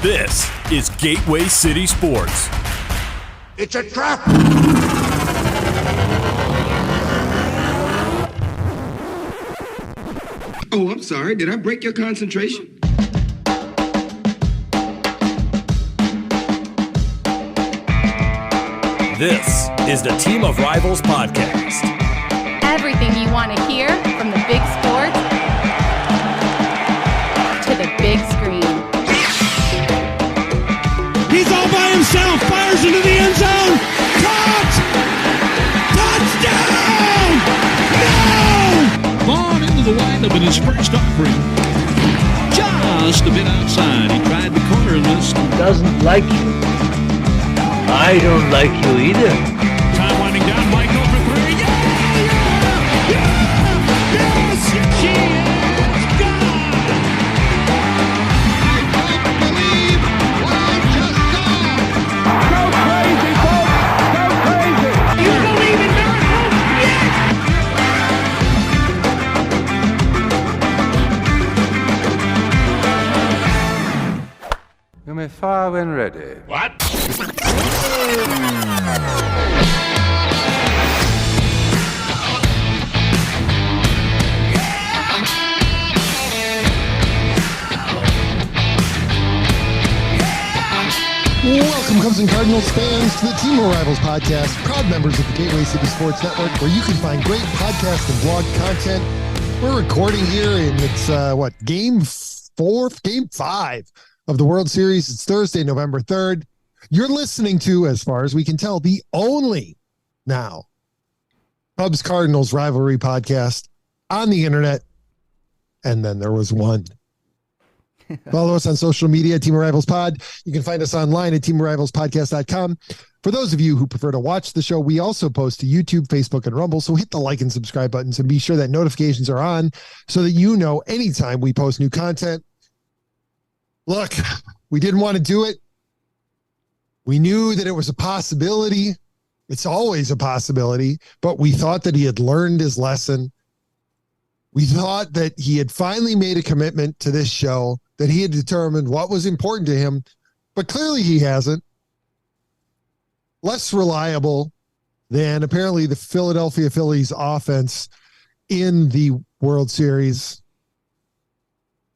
This is Gateway City Sports. It's a trap! Oh, I'm sorry. Did I break your concentration? This is the Team of Rivals podcast. Everything you want to hear from the big sports to the big screen. He's all by himself, fires into the end zone. Caught! Touchdown! No! Vaughn into the windup in his first offering. Just a bit outside. He tried the corner and missed. He doesn't like you. I don't like you either. Time winding down. Michael for three. Yes! She is gone! I don't believe what I just saw. Go crazy, folks! Go crazy! You believe in miracles? You may fire when ready. What? Welcome, Cubs and Cardinals fans, to the Team of Rivals podcast, proud members of the Gateway City Sports Network, where you can find great podcast and blog content. We're recording here, and it's game 5 of the World Series. It's Thursday, November 3rd. You're listening to, as far as we can tell, the only now Cubs Cardinals rivalry podcast on the internet. And then there was one. Follow us on social media, Team of Rivals Pod. You can find us online at teamofrivalspodcast.com. For those of you who prefer to watch the show, we also post to YouTube, Facebook, and Rumble. So hit the like and subscribe buttons and be sure that notifications are on so that you know anytime we post new content. Look, we didn't want to do it. We knew that it was a possibility. It's always a possibility, but we thought that he had learned his lesson. We thought that he had finally made a commitment to this show, that he had determined what was important to him, but clearly he hasn't. Less reliable than apparently the Philadelphia Phillies offense in the World Series.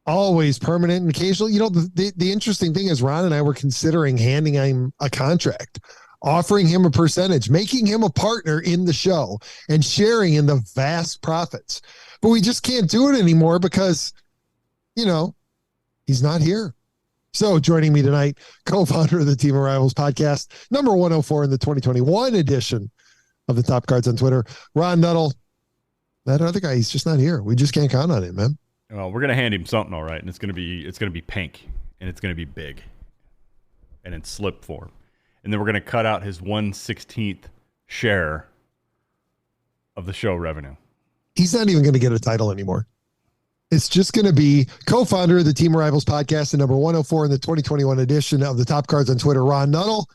Always permanent and occasional. You know, the interesting thing is Ron and I were considering handing him a contract, offering him a percentage, making him a partner in the show and sharing in the vast profits. But we just can't do it anymore because, you know, he's not here. So joining me tonight, co-founder of the Team of Rivals podcast, number 104 in the 2021 edition of the Top Cards on Twitter, Ron Nuttall. That other guy, he's just not here. We just can't count on him, man. Well, we're gonna hand him something, all right, and it's gonna be pink, and it's gonna be big, and in slip form, and then we're gonna cut out his 1/16th share of the show revenue. He's not even gonna get a title anymore. It's just gonna be co-founder of the Team of Rivals podcast and number 104 in the 2021 edition of the Top Cards on Twitter, Ron Nuttall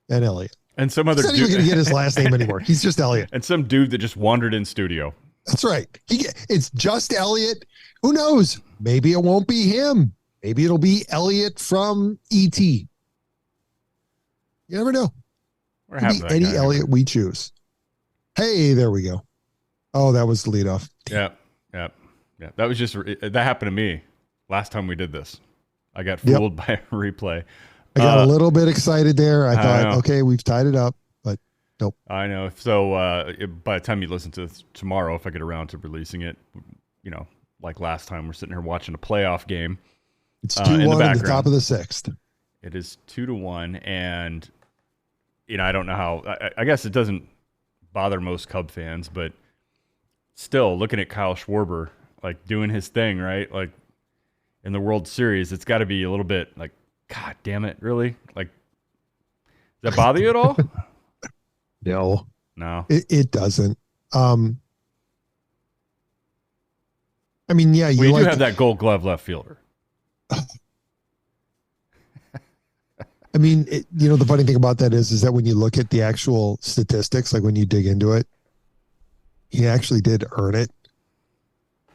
and Elliot. And some other He's not even gonna get his last name anymore. He's just Elliot. And some dude that just wandered in studio. That's right. It's just Elliot. Who knows? Maybe it won't be him. Maybe it'll be Elliot from E.T. You never know. It'll be any Elliot we choose. Hey, there we go. Oh, that was the leadoff. Yep. That was just that happened to me last time we did this. I got fooled by a replay. I got a little bit excited there. I thought, okay, we've tied it up. Nope. I know. So by the time you listen to this tomorrow, if I get around to releasing it, you know, like last time, we're sitting here watching a playoff game. It's 2-1 at the top of the sixth. It is 2-1, and you know, I don't know how. I guess it doesn't bother most Cub fans, but still, looking at Kyle Schwarber like doing his thing, right? Like in the World Series, it's got to be a little bit like, God damn it, really? Like, does that bother you at all? No, it doesn't. I mean, yeah, you do have that Gold Glove left fielder. I mean, the funny thing about that is that when you look at the actual statistics, like when you dig into it, he actually did earn it.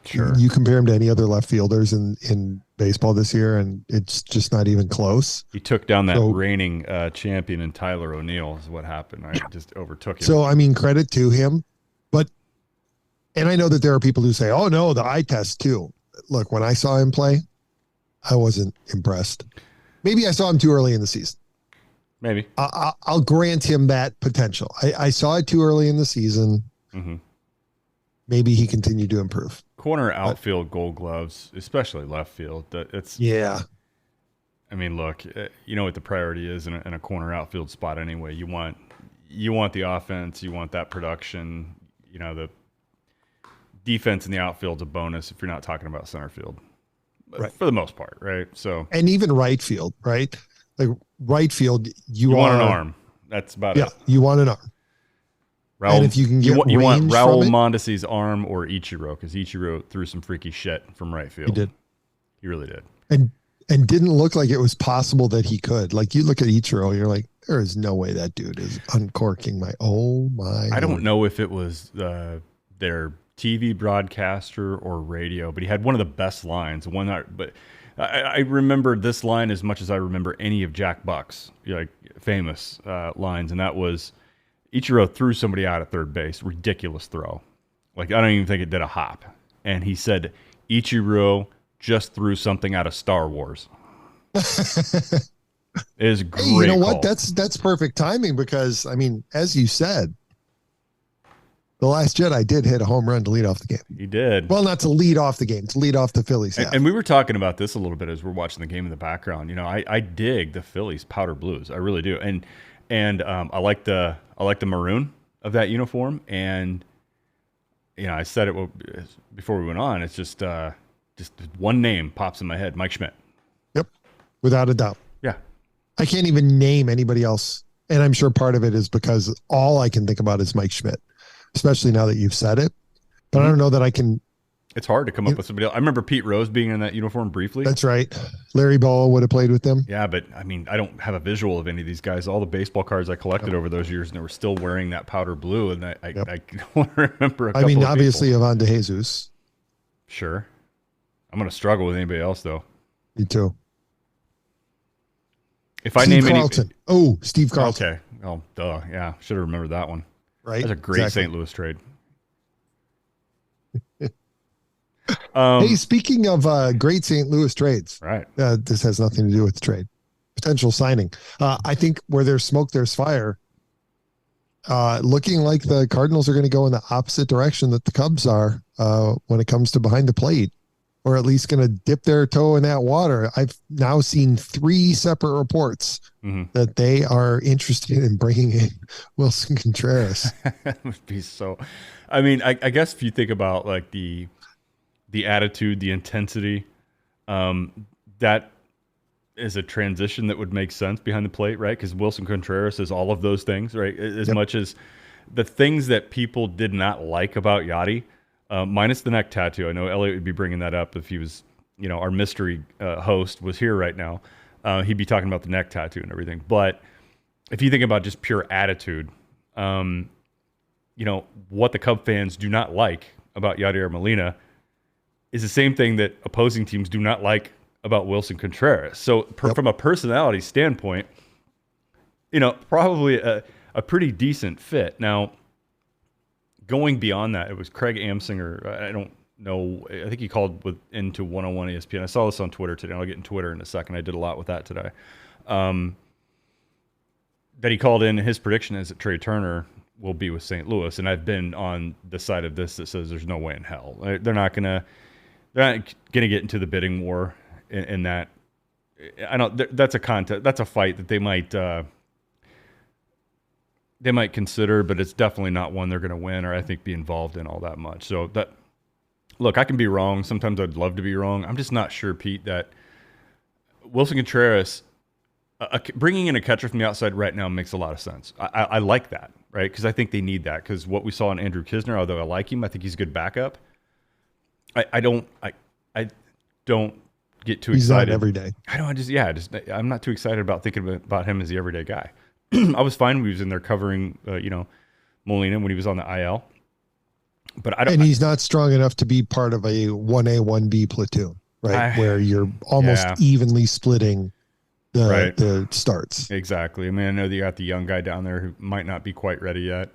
Sure. You compare him to any other left fielders in baseball this year, and it's just not even close. He took down that reigning champion in Tyler O'Neill is what happened. Right? Just overtook him. So, I mean, credit to him. And I know that there are people who say, oh, no, the eye test too. Look, when I saw him play, I wasn't impressed. Maybe I saw him too early in the season. Maybe. I'll grant him that potential. I saw it too early in the season. Mm-hmm. Maybe he continued to improve. Corner outfield Gold Gloves, especially left field. Yeah. I mean, look, you know what the priority is in a corner outfield spot anyway. You want the offense. You want that production. You know, the defense in the outfield's a bonus if you're not talking about center field, right? For the most part, right? So, and even right field, right? Like right field, you want an arm. That's about it. Yeah, you want an arm. Raul, and if you can get you want Raul Mondesi's arm or Ichiro, because Ichiro threw some freaky shit from right field. He did. He really did. And didn't look like it was possible that he could. Like you look at Ichiro, you're like, there is no way that dude is uncorking my. I don't know if it was their TV broadcaster or radio, but he had one of the best lines. But I remember this line as much as I remember any of Jack Buck's famous lines, and that was Ichiro threw somebody out at third base, ridiculous throw. Like I don't even think it did a hop, and he said Ichiro just threw something out of Star Wars. It is great. Hey, you know what? That's perfect timing because I mean, as you said. The Last Jedi did hit a home run to lead off the game. He did. Well, not to lead off the game, to lead off the Phillies half. And we were talking about this a little bit as we're watching the game in the background. You know, I dig the Phillies powder blues. I really do. And I like the maroon of that uniform. And you know, I said it before we went on. It's just one name pops in my head: Mike Schmidt. Yep, without a doubt. Yeah, I can't even name anybody else, and I'm sure part of it is because all I can think about is Mike Schmidt. Especially now that you've said it, but I don't know that I can. It's hard to come up with somebody else. I remember Pete Rose being in that uniform briefly. That's right. Larry Bowa would have played with them. Yeah, but I mean, I don't have a visual of any of these guys. All the baseball cards I collected over those years, and they were still wearing that powder blue, and I don't remember. I mean, obviously, Ivan DeJesus. Sure, I'm going to struggle with anybody else though. Me too. If I name Carlton. Steve Carlton. Okay. Oh, duh. Yeah, should have remembered that one. Right. That's a great St. Louis trade. Hey, speaking of great St. Louis trades, right? This has nothing to do with the trade. Potential signing. I think where there's smoke, there's fire. Looking like the Cardinals are going to go in the opposite direction that the Cubs are when it comes to behind the plate, or at least going to dip their toe in that water. I've now seen 3 separate reports that they are interested in bringing in Wilson Contreras. That would be so. I mean, I guess if you think about like the attitude, the intensity, that is a transition that would make sense behind the plate, right? Because Wilson Contreras is all of those things, right? As much as the things that people did not like about Yachty, minus the neck tattoo. I know Elliot would be bringing that up if he was, our mystery host was here right now. He'd be talking about the neck tattoo and everything. But if you think about just pure attitude, what the Cub fans do not like about Yadier Molina is the same thing that opposing teams do not like about Wilson Contreras. So from a personality standpoint, probably a pretty decent fit. Now, going beyond that, it was Craig Amsinger. I don't know. I think he called into 101 ESPN. I saw this on Twitter today. I'll get in Twitter in a second. I did a lot with that today. That he called in, his prediction is that Trey Turner will be with St. Louis. And I've been on the side of this that says there's no way in hell. They're not going to get into the bidding war in that. I know that's a contest. That's a fight that they might consider, but it's definitely not one they're going to win or I think be involved in all that much. So look, I can be wrong. Sometimes I'd love to be wrong. I'm just not sure, Pete, that Wilson Contreras, bringing in a catcher from the outside right now makes a lot of sense. I like that, right? Because I think they need that. Because what we saw in Andrew Kisner, although I like him, I think he's a good backup. I don't get too excited. He's not every day. I'm not too excited about thinking about him as the everyday guy. I was fine when he was in there covering, Molina when he was on the IL. But I don't. And he's not strong enough to be part of a 1A, 1B platoon, right? Where you're almost evenly splitting the starts. Exactly. I mean, I know that you got the young guy down there who might not be quite ready yet,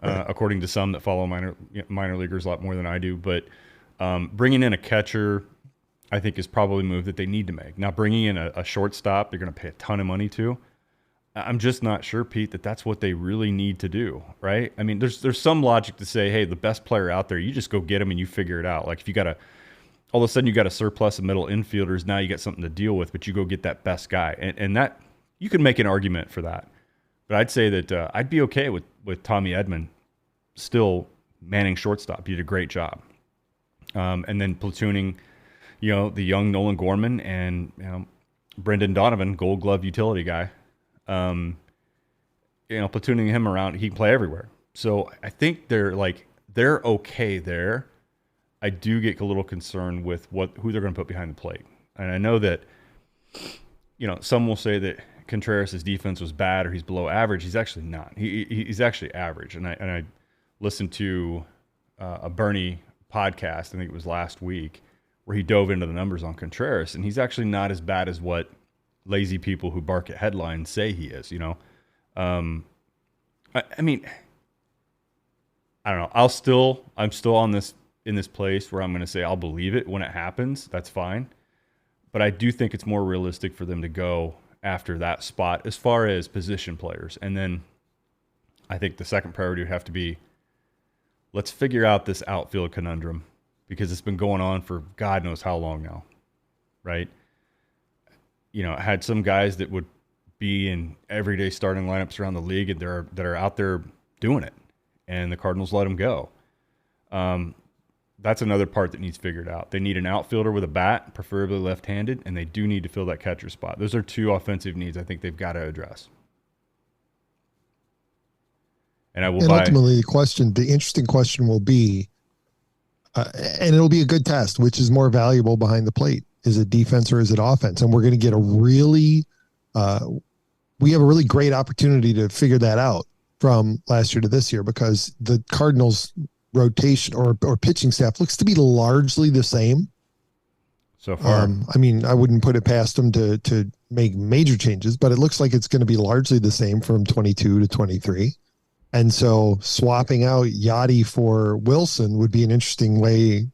according to some that follow minor leaguers a lot more than I do. But bringing in a catcher, I think, is probably a move that they need to make. Now, bringing in a shortstop, they're going to pay a ton of money to. I'm just not sure, Pete, that that's what they really need to do, right? I mean, there's some logic to say, hey, the best player out there, you just go get him and you figure it out. Like if you got all of a sudden you got a surplus of middle infielders, now you got something to deal with, but you go get that best guy. And that, you can make an argument for that. But I'd say that I'd be okay with Tommy Edman still manning shortstop. He did a great job. And then platooning, the young Nolan Gorman and Brendan Donovan, Gold Glove utility guy. Platooning him around, he can play everywhere. So I think they're okay there. I do get a little concerned with who they're going to put behind the plate. And I know that, some will say that Contreras' defense was bad or he's below average. He's actually not. He's actually average. And I listened to a Bernie podcast, I think it was last week, where he dove into the numbers on Contreras, and he's actually not as bad as what lazy people who bark at headlines say he is. I mean, I don't know. I'm still in this place where I'm going to say I'll believe it when it happens. That's fine. But I do think it's more realistic for them to go after that spot as far as position players. And then I think the second priority would have to be, let's figure out this outfield conundrum, because it's been going on for God knows how long now, right? I had some guys that would be in everyday starting lineups around the league and that are out there doing it, and the Cardinals let them go. That's another part that needs figured out. They need an outfielder with a bat, preferably left-handed, and they do need to fill that catcher spot. Those are two offensive needs I think they've got to address. And ultimately, the interesting question will be, and it'll be a good test, which is more valuable behind the plate. Is it defense or is it offense? And we're going to get we have a really great opportunity to figure that out from last year to this year, because the Cardinals rotation or pitching staff looks to be largely the same so far. I mean, I wouldn't put it past them to make major changes, but it looks like it's going to be largely the same from 22 to 23. And so swapping out Yachty for Wilson would be an interesting way,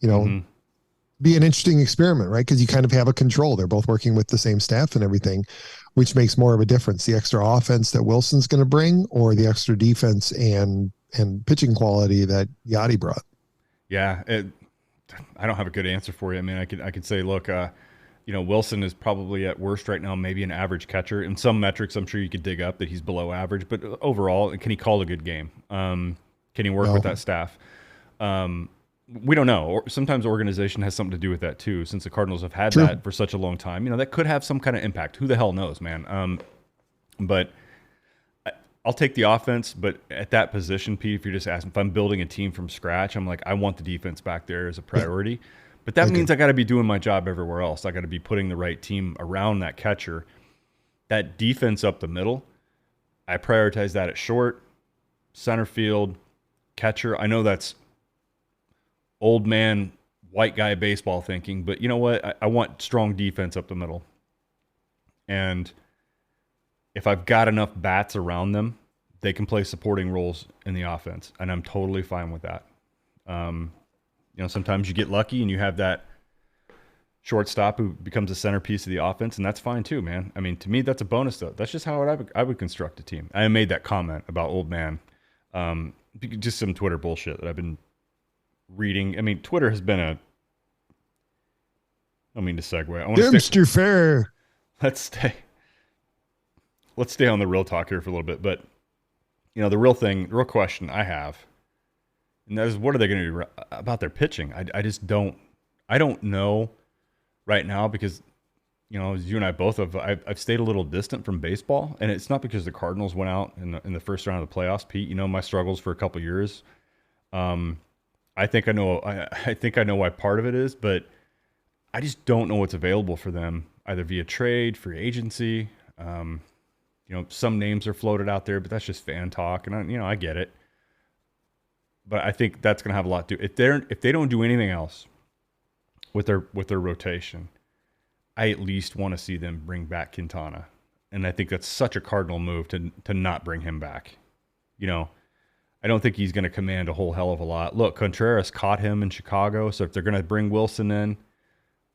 be an interesting experiment, right? Because you kind of have a control. They're both working with the same staff and everything, which makes more of a difference. The extra offense that Wilson's going to bring, or the extra defense and pitching quality that Yachty brought. Yeah, I don't have a good answer for you. I mean, I could say, look, Wilson is probably at worst right now, maybe an average catcher. In some metrics, I'm sure you could dig up that he's below average. But overall, can he call a good game? Can he work with that staff? We don't know. Sometimes organization has something to do with that too, since the Cardinals have had that for such a long time. That could have some kind of impact. Who the hell knows, man? But I'll take the offense. But at that position, Pete, if you're just asking, if I'm building a team from scratch, I'm like, I want the defense back there as a priority. But that means I got to be doing my job everywhere else. I got to be putting the right team around that catcher. That defense up the middle, I prioritize that at short, center field, catcher. I know that's old man, white guy baseball thinking, but you know what? I want strong defense up the middle. And if I've got enough bats around them, they can play supporting roles in the offense, and I'm totally fine with that. Sometimes you get lucky and you have that shortstop who becomes a centerpiece of the offense, and that's fine too, man. I mean, to me, that's a bonus, though. That's just how I would construct a team. I made that comment about old man. Just some Twitter bullshit that I've been reading. I mean, Twitter has been I don't mean to segue. I want Dempster fair. Let's stay on the real talk here for a little bit. But, the real question I have, and that is, what are they going to do about their pitching? I just don't know right now, because, as you and I both have, I've stayed a little distant from baseball, and it's not because the Cardinals went out in the first round of the playoffs, Pete. My struggles for a couple years. I think I know why part of it is, but I just don't know what's available for them, either via trade, free agency. Some names are floated out there, but that's just fan talk, and I get it. but I think that's going to have a lot to do. If they don't do anything else with their rotation, I at least want to see them bring back Quintana. And I think that's such a Cardinal move to not bring him back. I don't think he's going to command a whole hell of a lot. Look, Contreras caught him in Chicago, so if they're going to bring Wilson in,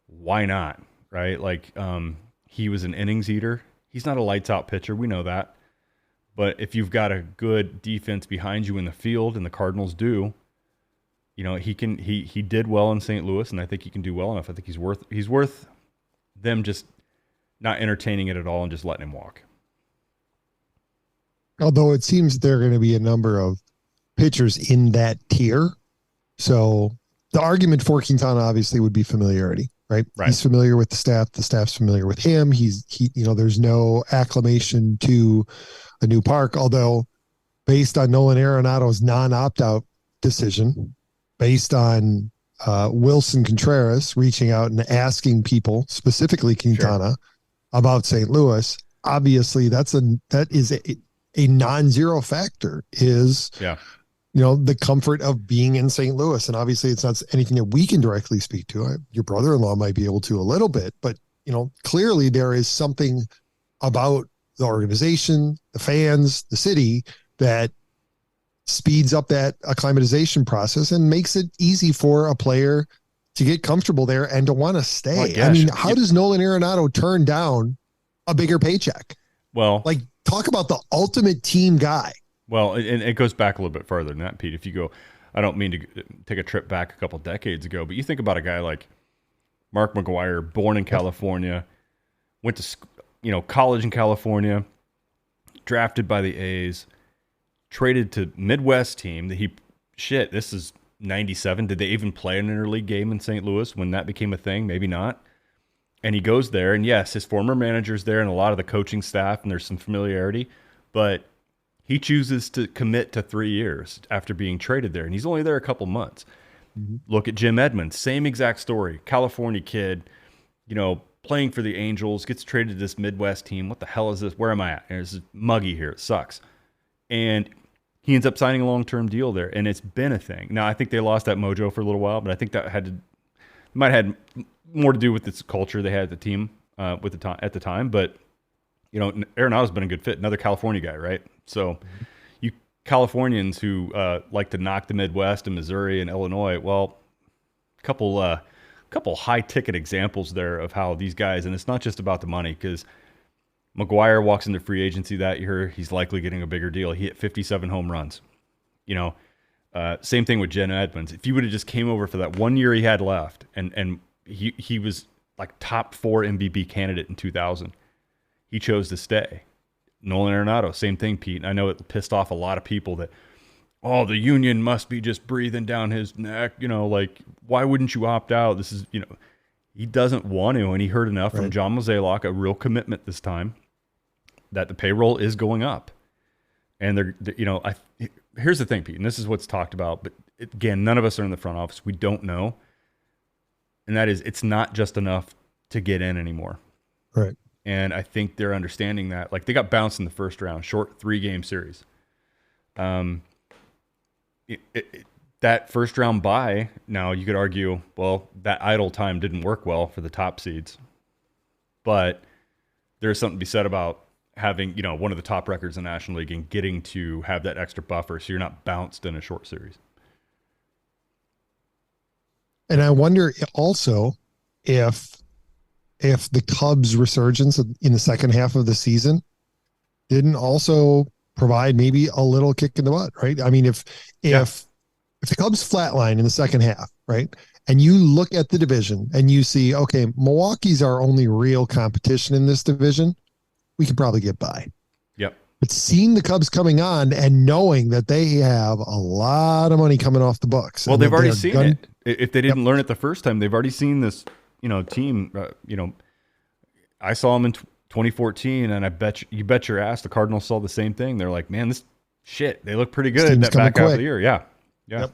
why not, right? Like, he was an innings eater. He's not a lights-out pitcher. We know that. But if you've got a good defense behind you in the field, and the Cardinals do, he did well in St. Louis, and I think he can do well enough. I think he's worth them just not entertaining it at all and just letting him walk. Although it seems there are going to be a number of pitchers in that tier. So the argument for Quintana obviously would be familiarity, right? He's familiar with the staff. The staff's familiar with him. There's no acclimation to a new park, although based on Nolan Arenado's non-opt-out decision, based on Wilson Contreras reaching out and asking people, specifically Quintana, about St. Louis, obviously that is a non-zero factor is, the comfort of being in St. Louis. And obviously it's not anything that we can directly speak to. Your brother-in-law might be able to a little bit, but, clearly there is something about the organization, the fans, the city that speeds up that acclimatization process and makes it easy for a player to get comfortable there and to want to stay. I mean, how does Nolan Arenado turn down a bigger paycheck? Well, talk about the ultimate team guy. Well, and it goes back a little bit further than that, Pete. If you go, I don't mean to take a trip back a couple decades ago, but you think about a guy like Mark McGwire, born in California, went to college in California, drafted by the A's, traded to Midwest team that this is 97. Did they even play an interleague game in St. Louis when that became a thing? Maybe not. And he goes there, and yes, his former manager's there and a lot of the coaching staff, and there's some familiarity, but he chooses to commit to 3 years after being traded there, and he's only there a couple months. Mm-hmm. Look at Jim Edmonds, same exact story. California kid, playing for the Angels, gets traded to this Midwest team. What the hell is this? Where am I at? It's muggy here. It sucks. And he ends up signing a long-term deal there, and it's been a thing. Now, I think they lost that mojo for a little while, but I think that might have had more to do with its culture they had at the team at the time. But Arenado's been a good fit, another California guy, right? So you Californians who like to knock the Midwest and Missouri and Illinois, well, a couple high-ticket examples there of how these guys, and it's not just about the money, because McGwire walks into free agency that year, he's likely getting a bigger deal. He hit 57 home runs. Same thing with Jen Edmonds. If you would have just came over for that 1 year he had left, and he was like top 4 MVP candidate in 2000, he chose to stay. Nolan Arenado, same thing, Pete. I know it pissed off a lot of people that, the union must be just breathing down his neck. Why wouldn't you opt out? This is, he doesn't want to, and he heard enough from John Mozeliak, a real commitment this time, that the payroll is going up. And here's the thing, Pete, and this is what's talked about, but again, none of us are in the front office. We don't know. And that is, it's not just enough to get in anymore. Right. And I think they're understanding that. Like, they got bounced in the first round, short 3-game series. That first round bye, now you could argue, well, that idle time didn't work well for the top seeds. But there's something to be said about having, one of the top records in the National League and getting to have that extra buffer so you're not bounced in a short series. And I wonder also if the Cubs' resurgence in the second half of the season didn't also provide maybe a little kick in the butt, right? I mean, if the Cubs flatline in the second half, right, and you look at the division and you see, okay, Milwaukee's our only real competition in this division, we could probably get by. Yep. But seeing the Cubs coming on and knowing that they have a lot of money coming off the books. Well, they've already seen it. If they didn't learn it the first time, they've already seen this, team. I saw them in 2014, and I bet you bet your ass the Cardinals saw the same thing. They're like, man, this shit, they look pretty good in that back half of the year. Yeah. Yep.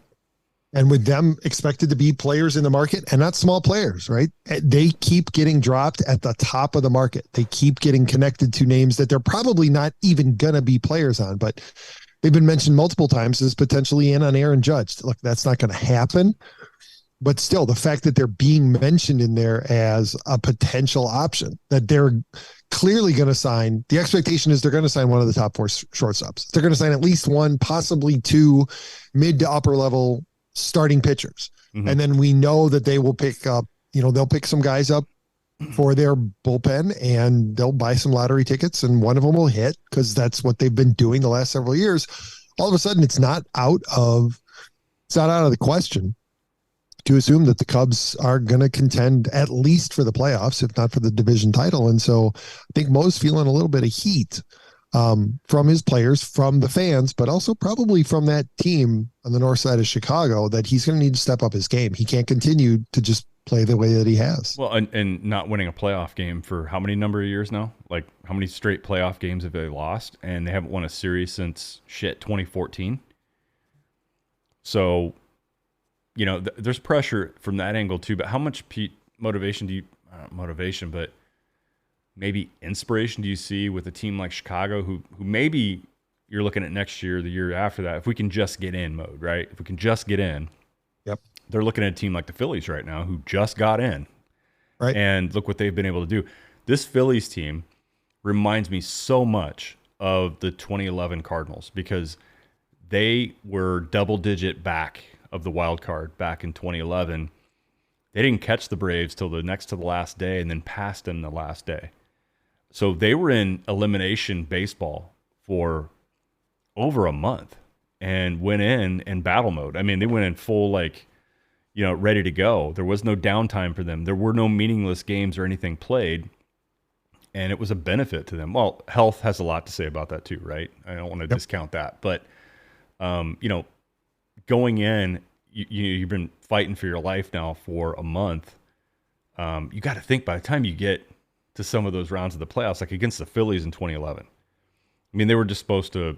And with them expected to be players in the market, and not small players, right? They keep getting dropped at the top of the market. They keep getting connected to names that they're probably not even going to be players on. But they've been mentioned multiple times as potentially in on Aaron Judge. Look, that's not going to happen. But still, the fact that they're being mentioned in there as a potential option, that they're clearly going to sign, the expectation is they're going to sign one of the top 4 shortstops. They're going to sign at least one, possibly 2 mid to upper level starting pitchers. Mm-hmm. And then we know that they will pick up, they'll pick some guys up for their bullpen and they'll buy some lottery tickets and one of them will hit because that's what they've been doing the last several years. All of a sudden, it's not out of the question to assume that the Cubs are going to contend at least for the playoffs, if not for the division title. And so I think Mo's feeling a little bit of heat from his players, from the fans, but also probably from that team on the north side of Chicago, that he's going to need to step up his game. He can't continue to just play the way that he has. Well, and not winning a playoff game for how many number of years now? Like, how many straight playoff games have they lost? And they haven't won a series since 2014. So, there's pressure from that angle too, but how much motivation do you, motivation, but maybe inspiration do you see with a team like Chicago who maybe you're looking at next year, the year after that, if we can just get in mode, right? If we can just get in, yep. They're looking at a team like the Phillies right now who just got in, right? And look what they've been able to do. This Phillies team reminds me so much of the 2011 Cardinals because they were double-digit back of the wild card back in 2011. They didn't catch the Braves till the next to the last day and then passed them the last day. So they were in elimination baseball for over a month and went in battle mode. I mean, they went in full, ready to go. There was no downtime for them. There were no meaningless games or anything played. And it was a benefit to them. Well, health has a lot to say about that too, right? I don't want to discount that. But, going in, you've been fighting for your life now for a month. You got to think by the time you get to some of those rounds of the playoffs, like against the Phillies in 2011, I mean, they were supposed to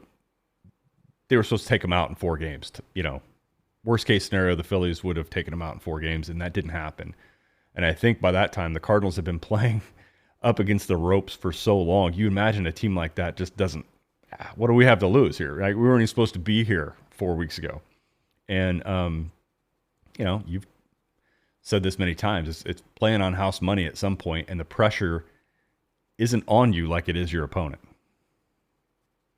take them out in 4 games. Worst case scenario, the Phillies would have taken them out in 4 games, and that didn't happen. And I think by that time, the Cardinals have been playing up against the ropes for so long. You imagine a team like that just doesn't. What do we have to lose here? Right? We weren't even supposed to be here 4 weeks ago. And, you've said this many times. It's playing on house money at some point, and the pressure isn't on you like it is your opponent.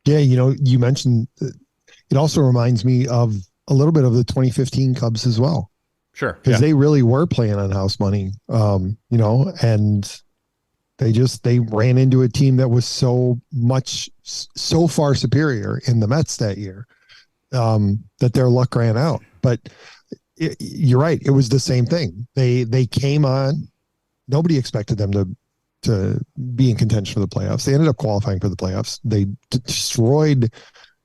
Yeah, you mentioned it also reminds me of a little bit of the 2015 Cubs as well. Sure. Because they really were playing on house money, and they ran into a team that was so far superior in the Mets that year. That their luck ran out. But you're right. It was the same thing. They came on. Nobody expected them to be in contention for the playoffs. They ended up qualifying for the playoffs. They destroyed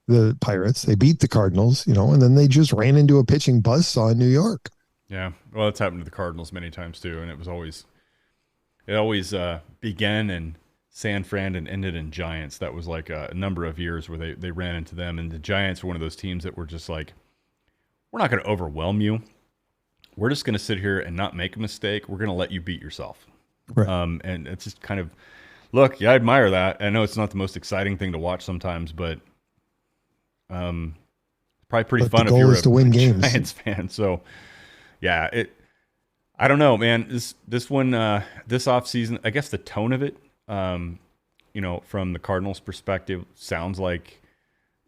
the Pirates. They beat the Cardinals, and then they just ran into a pitching buzzsaw in New York. Yeah. Well, it's happened to the Cardinals many times too. And it always began in San Fran and ended in Giants. That was like a number of years where they ran into them. And the Giants were one of those teams that were just like, we're not going to overwhelm you. We're just going to sit here and not make a mistake. We're going to let you beat yourself. Right. And it's just kind of, look, yeah, I admire that. I know it's not the most exciting thing to watch sometimes, but probably pretty fun if you're a Giants fan. So, yeah, I don't know, man. This one, this offseason, I guess the tone of it, from the Cardinals' perspective, sounds like,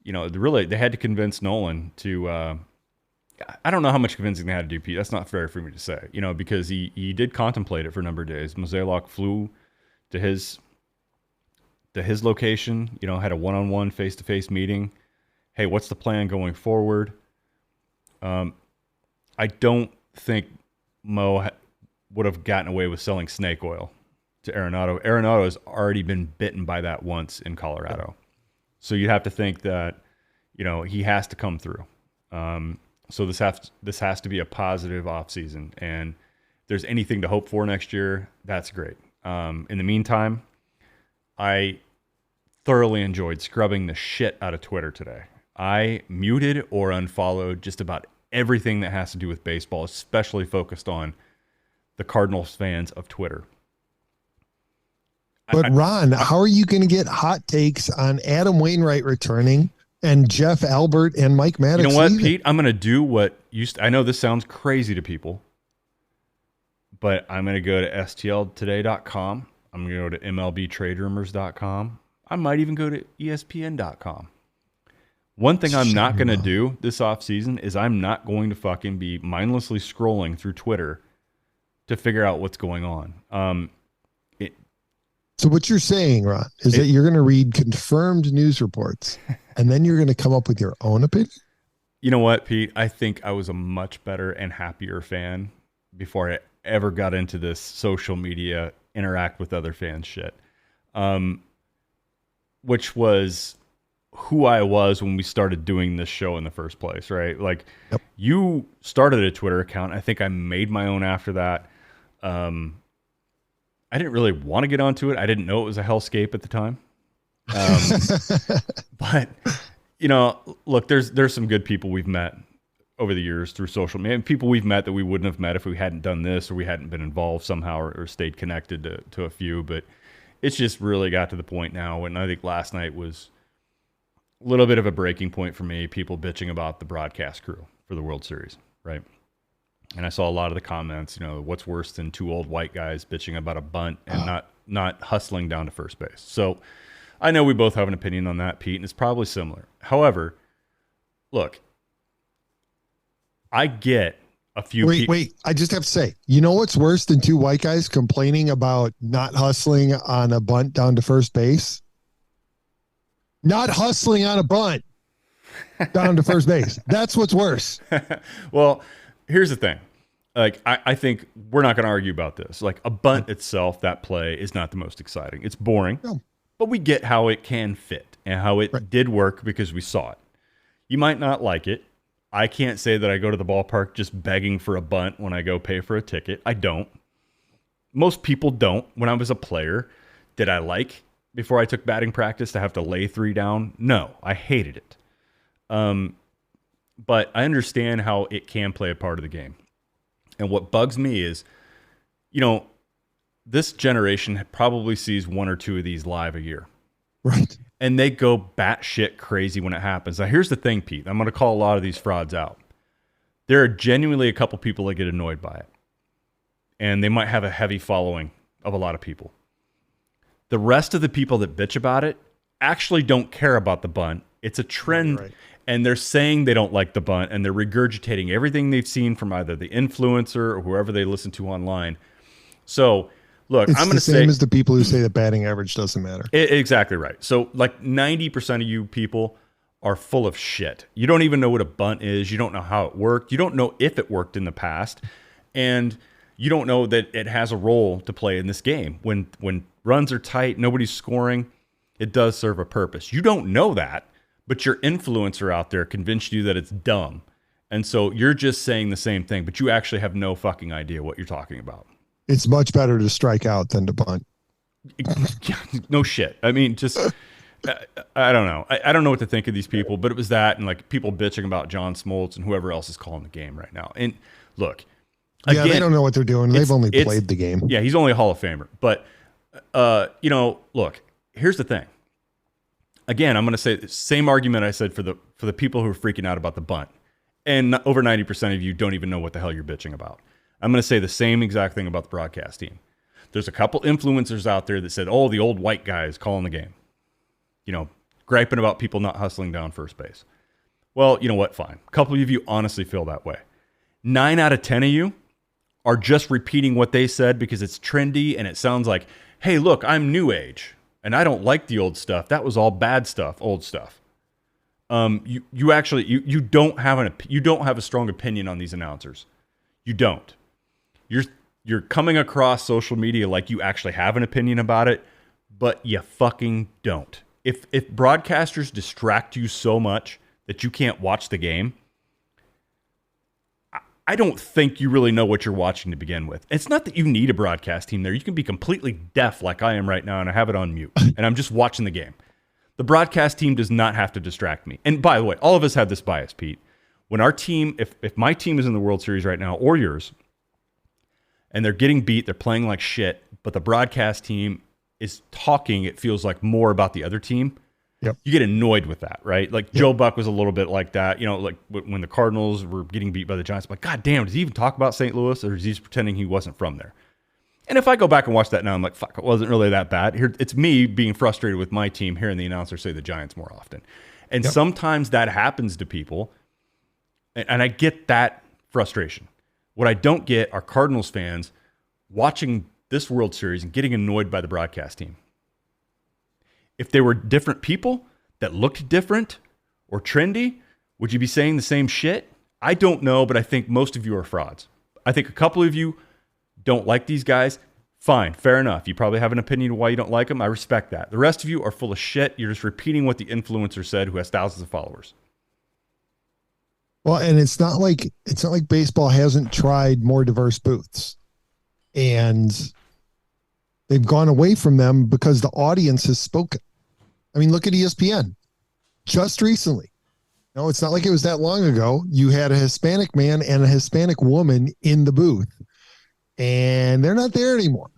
really they had to convince Nolan to. I don't know how much convincing they had to do, Pete. That's not fair for me to say, because he did contemplate it for a number of days. Mozeliak flew to his location, had a one-on-one, face-to-face meeting. Hey, what's the plan going forward? I don't think Mo would have gotten away with selling snake oil to Arenado. Arenado has already been bitten by that once in Colorado. So you have to think that, he has to come through. So this has to be a positive offseason. And if there's anything to hope for next year, that's great. In the meantime, I thoroughly enjoyed scrubbing the shit out of Twitter today. I muted or unfollowed just about everything that has to do with baseball, especially focused on the Cardinals fans of Twitter. But Ron, how are you going to get hot takes on Adam Wainwright returning, and Jeff Albert and Mike Maddux. You know what, leaving. Pete? I'm going to do what I know this sounds crazy to people, but I'm going to go to stltoday.com. I'm going to go to MLBTradeRumors.com. I might even go to ESPN.com. One thing I'm not going to do this offseason is I'm not going to fucking be mindlessly scrolling through Twitter to figure out what's going on. So what you're saying, Ron, is that you're going to read confirmed news reports and then you're going to come up with your own opinion? You know what, Pete? I think I was a much better and happier fan before I ever got into this social media interact with other fans shit, which was who I was when we started doing this show in the first place, right? Like, You started a Twitter account. I think I made my own after that. I didn't really want to get onto it. I didn't know it was a hellscape at the time. But, you know, look, there's some good people we've met over the years through social media. People we've met that we wouldn't have met if we hadn't done this or we hadn't been involved somehow or stayed connected to a few. But it's just really got to the point now. And I think last night was a little bit of a breaking point for me. People bitching about the broadcast crew for the World Series, right? And I saw a lot of the comments, you know, what's worse than two old white guys bitching about a bunt and not hustling down to first base. So I know we both have an opinion on that, Pete, and it's probably similar. However, look, I get a few people. Wait, I just have to say, you know what's worse than two white guys complaining about not hustling on a bunt down to first base? Not hustling on a bunt down to first base. That's what's worse. Well, here's the thing. Like, I think we're not going to argue about this. Like, a bunt itself, that play is not the most exciting. It's boring, but we get how it can fit and how it did work because we saw it. You might not like it. I can't say that I go to the ballpark just begging for a bunt when I go pay for a ticket. I don't. Most people don't. When I was a player, did I like, before I took batting practice, to have to lay three down? No, I hated it. But I understand how it can play a part of the game. And what bugs me is, you know, this generation probably sees one or two of these live a year. Right. And they go batshit crazy when it happens. Now, here's the thing, Pete. I'm going to call a lot of these frauds out. There are genuinely a couple people that get annoyed by it. And they might have a heavy following of a lot of people. The rest of the people that bitch about it actually don't care about the bunt. It's a trend. Right. And they're saying they don't like the bunt, and they're regurgitating everything they've seen from either the influencer or whoever they listen to online. So, look, I'm going to say... It's the same as the people who say that batting average doesn't matter. Exactly right. So, like, 90% of you people are full of shit. You don't even know what a bunt is. You don't know how it worked. You don't know if it worked in the past. And you don't know that it has a role to play in this game. When runs are tight, nobody's scoring, it does serve a purpose. You don't know that. But your influencer out there convinced you that it's dumb. And so you're just saying the same thing, but you actually have no fucking idea what you're talking about. It's much better to strike out than to bunt. No shit. I mean, just, I don't know. I don't know what to think of these people, but it was that and like people bitching about John Smoltz and whoever else is calling the game right now. And look. Yeah, again, they don't know what they're doing. They've only played the game. Yeah, he's only a Hall of Famer. But, you know, look, here's the thing. Again, I'm going to say the same argument I said for the people who are freaking out about the bunt. And over 90% of you don't even know what the hell you're bitching about. I'm going to say the same exact thing about the broadcast team. There's a couple influencers out there that said, oh, the old white guy is calling the game. You know, griping about people not hustling down first base. Well, you know what? Fine. A couple of you honestly feel that way. 9 out of 10 of you are just repeating what they said because it's trendy and it sounds like, hey, look, I'm new age. And I don't like the old stuff. That was all bad stuff, old stuff. You don't have a strong opinion on these announcers. You don't. You're coming across social media like you actually have an opinion about it, but you fucking don't. If broadcasters distract you so much that you can't watch the game, I don't think you really know what you're watching to begin with. It's not that you need a broadcast team there. You can be completely deaf like I am right now, and I have it on mute, and I'm just watching the game. The broadcast team does not have to distract me. And by the way, all of us have this bias, Pete. When our team, if my team is in the World Series right now, or yours, and they're getting beat, they're playing like shit, but the broadcast team is talking, it feels like, more about the other team, Yep. You get annoyed with that, right? Like Joe Buck was a little bit like that. Like when the Cardinals were getting beat by the Giants, I'm like, God damn, does he even talk about St. Louis, or is he just pretending he wasn't from there? And if I go back and watch that now, I'm like, fuck, it wasn't really that bad. Here, it's me being frustrated with my team, hearing the announcer say the Giants more often. And sometimes that happens to people, and I get that frustration. What I don't get are Cardinals fans watching this World Series and getting annoyed by the broadcast team. If they were different people that looked different or trendy, would you be saying the same shit? I don't know, but I think most of you are frauds. I think a couple of you don't like these guys. Fine, fair enough. You probably have an opinion of why you don't like them. I respect that. The rest of you are full of shit. You're just repeating what the influencer said, who has thousands of followers. Well, and it's not like baseball hasn't tried more diverse booths, and they've gone away from them because the audience has spoken. I mean, look at ESPN. Just recently, it's not like it was that long ago. You had a Hispanic man and a Hispanic woman in the booth, and they're not there anymore.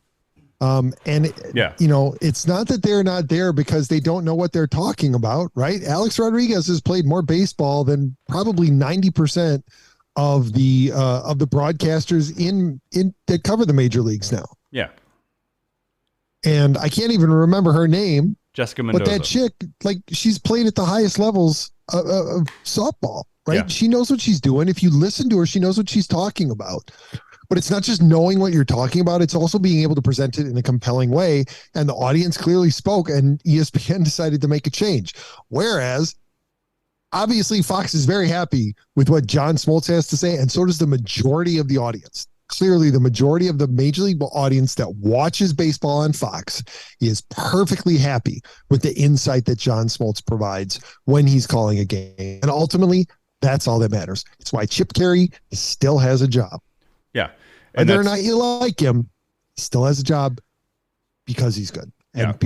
It's not that they're not there because they don't know what they're talking about, right? Alex Rodriguez has played more baseball than probably 90% of the broadcasters in that cover the major leagues now. Yeah. And I can't even remember her name. Jessica Mendoza. But that chick, she's played at the highest levels of softball, right? Yeah. She knows what she's doing. If you listen to her, she knows what she's talking about. But it's not just knowing what you're talking about. It's also being able to present it in a compelling way. And the audience clearly spoke, and ESPN decided to make a change. Whereas, obviously, Fox is very happy with what John Smoltz has to say, and so does the majority of the audience. Clearly, the majority of the Major League audience that watches baseball on Fox is perfectly happy with the insight that John Smoltz provides when he's calling a game. And ultimately, that's all that matters. It's why Chip Carey still has a job. Yeah. And whether or not you like him, he still has a job because he's good. And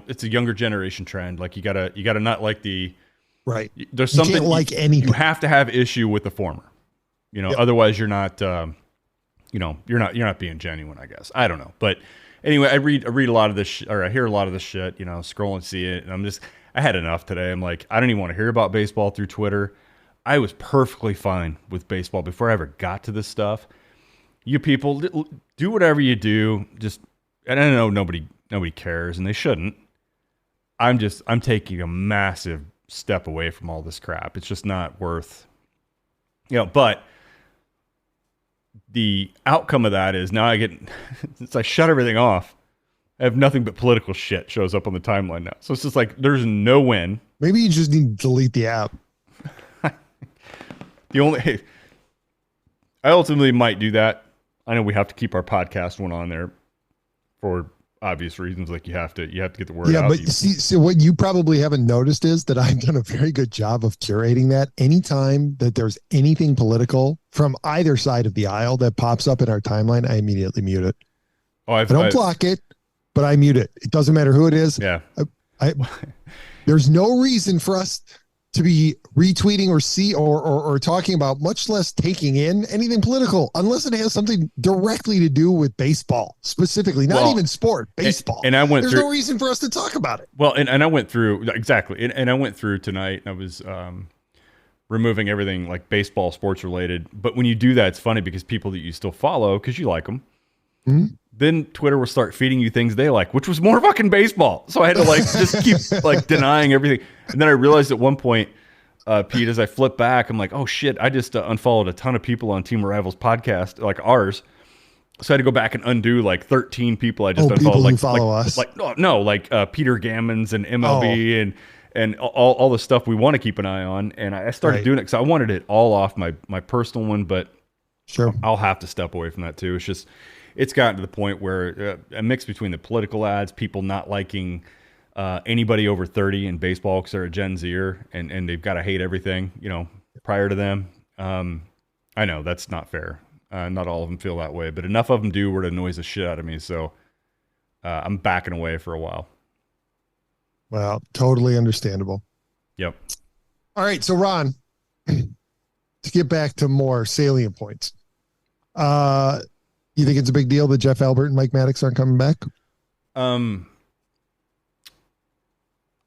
it's a younger generation trend. Like you gotta not like the right. There's something you can't like anything. You have to have issue with the former. Otherwise you're not you're not being genuine, I guess. I don't know. But anyway, I read a lot of this or I hear a lot of this shit, scroll and see it, and I had enough today. I'm like, I don't even want to hear about baseball through Twitter. I was perfectly fine with baseball before I ever got to this stuff. You people do whatever you do. And I know nobody cares, and they shouldn't. I'm taking a massive step away from all this crap. It's just not worth, but the outcome of that is now since I shut everything off, I have nothing but political shit shows up on the timeline now. So it's just like, there's no win. Maybe you just need to delete the app. I ultimately might do that. I know we have to keep our podcast one on there for obvious reasons. Like you have to get the word out. Yeah, but see, what you probably haven't noticed is that I've done a very good job of curating that. Anytime that there's anything political from either side of the aisle that pops up in our timeline, I immediately mute it. I don't block it, but I mute it. It doesn't matter who it is. Yeah. There's no reason for us to be retweeting or talking about, much less taking in anything political, unless it has something directly to do with baseball specifically, not even sport, baseball. And there's no reason for us to talk about it. Well, and I went through exactly, and I went through tonight, and I was removing everything like baseball, sports related. But when you do that, it's funny because people that you still follow because you like them. Mm-hmm. Then Twitter will start feeding you things they like, which was more fucking baseball. So I had to just keep denying everything. And then I realized at one point, Pete, as I flip back, I'm like, oh shit, I just unfollowed a ton of people on Team of Rivals podcast, like ours. So I had to go back and undo 13 people I just unfollowed. People who follow us. Peter Gammons and MLB and all the stuff we want to keep an eye on. And I started doing it because I wanted it all off my personal one, but sure, I'll have to step away from that too. It's gotten to the point where a mix between the political ads, people not liking anybody over 30 in baseball because they're a Gen Zer and they've got to hate everything, prior to them. I know that's not fair. Not all of them feel that way, but enough of them do where it annoys the shit out of me. So I'm backing away for a while. Well, totally understandable. Yep. All right. So Ron, to get back to more salient points, you think it's a big deal that Jeff Albert and Mike Maddux aren't coming back? I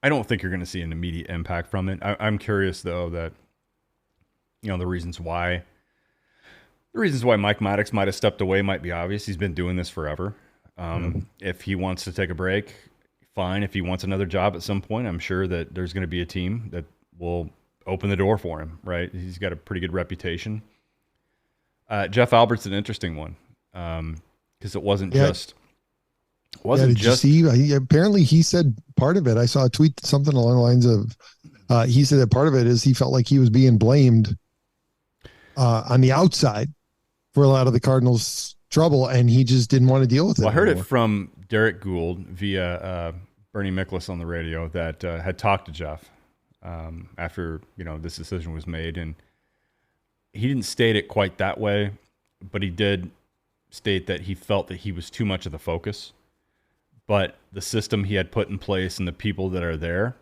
don't think you're going to see an immediate impact from it. I'm curious though that, the reasons why Mike Maddux might have stepped away might be obvious. He's been doing this forever. If he wants to take a break, fine. If he wants another job at some point, I'm sure that there's going to be a team that will open the door for him, right? He's got a pretty good reputation. Jeff Albert's an interesting one because it wasn't just. Did you see? Apparently, he said part of it. I saw a tweet, something along the lines of, he said that part of it is he felt like he was being blamed on the outside for a lot of the Cardinals' trouble, and he just didn't want to deal with it. Well, I heard it from Derek Gould via Bernie Miklasz on the radio that had talked to Jeff after this decision was made, and he didn't state it quite that way, but he did state that he felt that he was too much of the focus. But the system he had put in place and the people that are there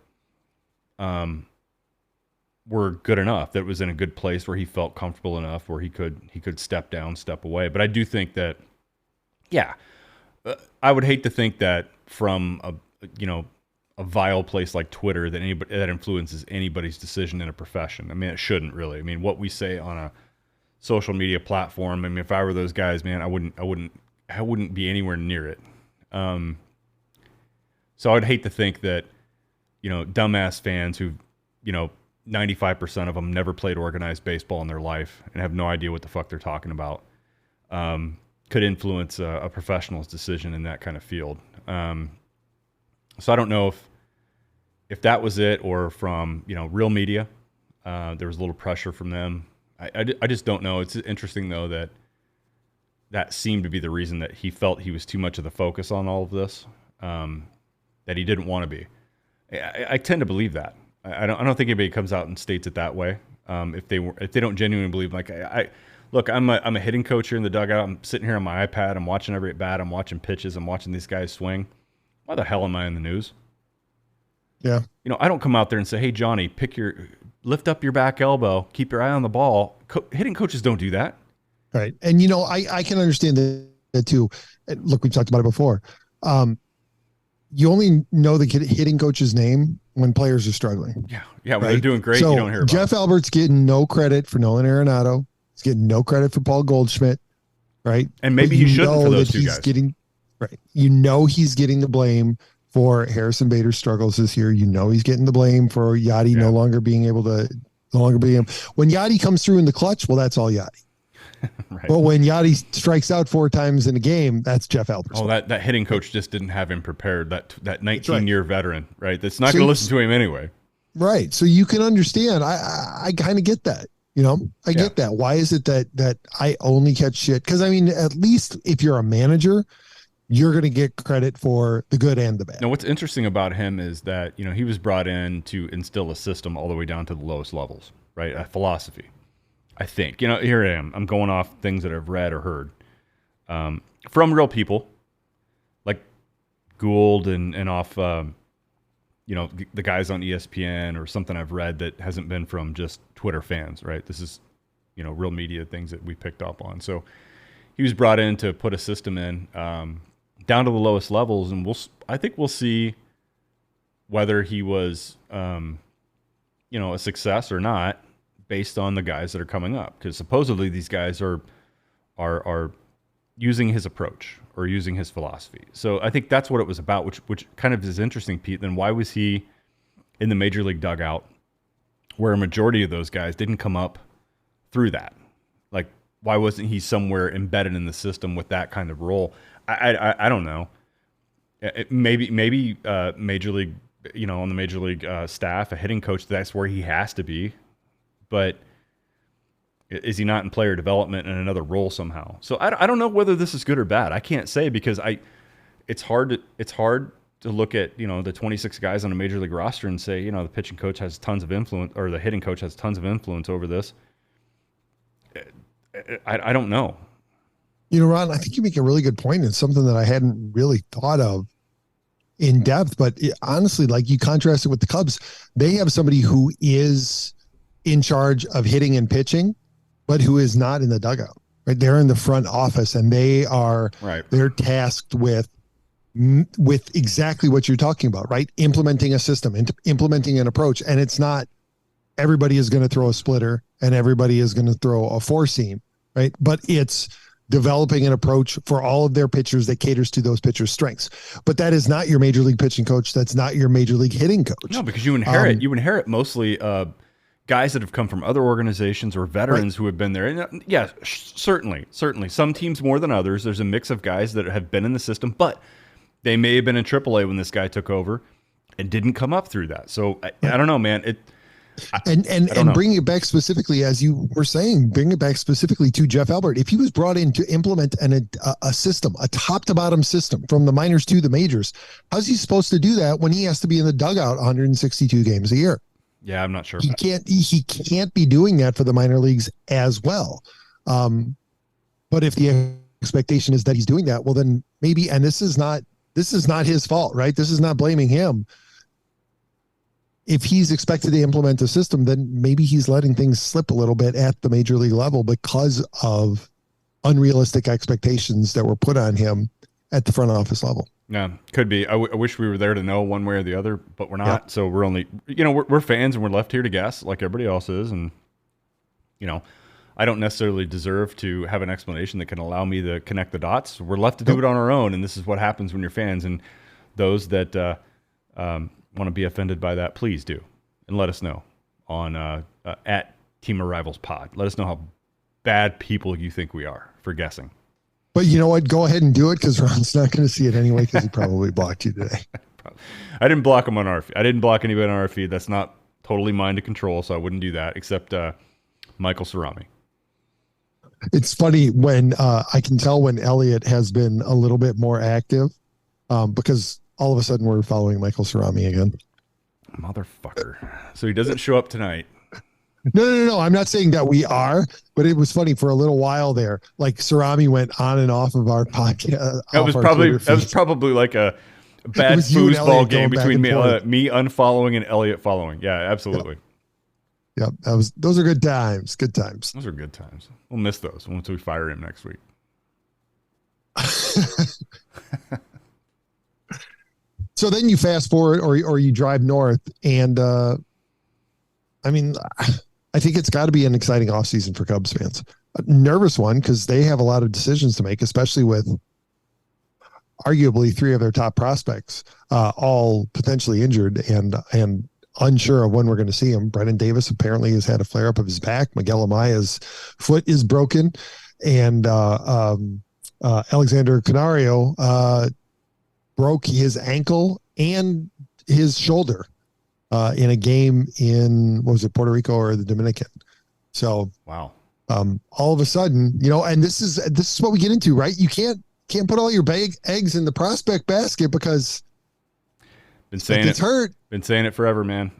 were good enough. That was in a good place where he felt comfortable enough where he could step down, step away. But I do think that, I would hate to think that from a vile place like Twitter that influences anybody's decision in a profession. I mean, it shouldn't really. I mean, what we say on a social media platform. I mean, if I were those guys, man, I wouldn't be anywhere near it. So I'd hate to think that, dumbass fans who, 95% of them never played organized baseball in their life and have no idea what the fuck they're talking about, could influence a professional's decision in that kind of field. So I don't know if that was it or from, real media, there was a little pressure from them. I just don't know. It's interesting though that seemed to be the reason that he felt he was too much of the focus on all of this, that he didn't want to be. I tend to believe that. I don't think anybody comes out and states it that way. If they don't genuinely believe, like look, I'm a hitting coach here in the dugout. I'm sitting here on my iPad. I'm watching every at bat. I'm watching pitches. I'm watching these guys swing. Why the hell am I in the news? Yeah. I don't come out there and say, hey, Johnny, lift up your back elbow, keep your eye on the ball. Hitting coaches don't do that. Right. And, I can understand that too. Look, we've talked about it before. You only know the hitting coach's name when players are struggling. Yeah. Yeah. When they're doing great, so you don't hear about Jeff Albert's getting no credit for Nolan Arenado. He's getting no credit for Paul Goldschmidt. Right. And maybe he shouldn't for those two guys. Right. He's getting the blame for Harrison Bader's struggles this year. He's getting the blame for Yadi no longer being able. When Yadi comes through in the clutch, well, that's all Yadi. Right. But when Yadi strikes out 4 times in a game, that's Jeff Albert's. Oh, that hitting coach just didn't have him prepared. That 19-year veteran, right? That's not going to listen to him anyway. Right. So you can understand. I kind of get that. I get that. Why is it that I only catch shit? Because, I mean, at least if you're a manager, you're going to get credit for the good and the bad. Now, what's interesting about him is that, he was brought in to instill a system all the way down to the lowest levels, right? A philosophy. I think, here I am. I'm going off things that I've read or heard from real people like Gould and off, the guys on ESPN or something I've read that hasn't been from just Twitter fans, right? This is, real media things that we picked up on. So he was brought in to put a system in down to the lowest levels, and I think we'll see whether he was, a success or not, based on the guys that are coming up, because supposedly these guys are using his approach or using his philosophy. So I think that's what it was about, which kind of is interesting, Pete. Then why was he in the major league dugout where a majority of those guys didn't come up through that? Like, why wasn't he somewhere embedded in the system with that kind of role? I don't know. Maybe major league, on the major league staff, a hitting coach, that's where he has to be. But is he not in player development in another role somehow? So I don't know whether this is good or bad. I can't say, because it's hard to look at the 26 guys on a major league roster and say the pitching coach has tons of influence or the hitting coach has tons of influence over this. I don't know. Ron, I think you make a really good point. It's something that I hadn't really thought of in depth, but honestly, like, you contrast it with the Cubs. They have somebody who is in charge of hitting and pitching, but who is not in the dugout, right? They're in the front office, and they're tasked with with exactly what you're talking about, right? Implementing a system, implementing an approach. And it's not everybody is going to throw a splitter and everybody is going to throw a four seam, right? But it's developing an approach for all of their pitchers that caters to those pitchers' strengths. But that is not your major league pitching coach. That's not your major league hitting coach. No, because you inherit mostly guys that have come from other organizations or veterans who have been there. And yeah, certainly. Some teams more than others. There's a mix of guys that have been in the system, but they may have been in AAA when this guy took over and didn't come up through that. So I don't know, man. And bringing it back specifically, as you were saying, bring it back specifically to Jeff Albert. If he was brought in to implement a system, a top to bottom system from the minors to the majors, how's he supposed to do that when he has to be in the dugout 162 games a year? Yeah, I'm not sure. He can't be doing that for the minor leagues as well. But if the expectation is that he's doing that, well, then maybe, and this is not his fault, right? This is not blaming him. If he's expected to implement a system, then maybe he's letting things slip a little bit at the major league level because of unrealistic expectations that were put on him at the front office level. Yeah, could be. I wish we were there to know one way or the other, but we're not. Yeah. So we're only, we're fans and we're left here to guess like everybody else is. And, I don't necessarily deserve to have an explanation that can allow me to connect the dots. We're left to do it on our own. And this is what happens when you're fans. And those that, want to be offended by that, please do, and let us know on at Team of Rivals Pod. Let us know how bad people you think we are for guessing. But you know what? Go ahead and do it because Ron's not going to see it anyway because he probably blocked you today. I didn't block him on our feed. I didn't block anybody on our feed. That's not totally mine to control, so I wouldn't do that. Except Michael Cerami. It's funny when I can tell when Elliot has been a little bit more active because all of a sudden we're following Michael Cerami again. Motherfucker. So he doesn't show up tonight. No. I'm not saying that we are, but it was funny for a little while there. Like Cerami went on and off of our podcast. That was probably like a bad foosball game between me unfollowing and Elliot following. Yeah, absolutely. Yep. Those are good times. Good times. Those are good times. We'll miss those once we fire him next week. So then you fast forward or you drive north and I think it's got to be an exciting offseason for Cubs fans. A nervous one because they have a lot of decisions to make, especially with arguably three of their top prospects all potentially injured and unsure of when we're going to see him. Brennan Davis apparently has had a flare-up of his back. Miguel Amaya's foot is broken. And Alexander Canario broke his ankle and his shoulder in a game in, what was it, Puerto Rico or the Dominican? So, wow. All of a sudden, and this is what we get into, right? You can't put all your eggs in the prospect basket because it's hurt. Been saying it forever, man.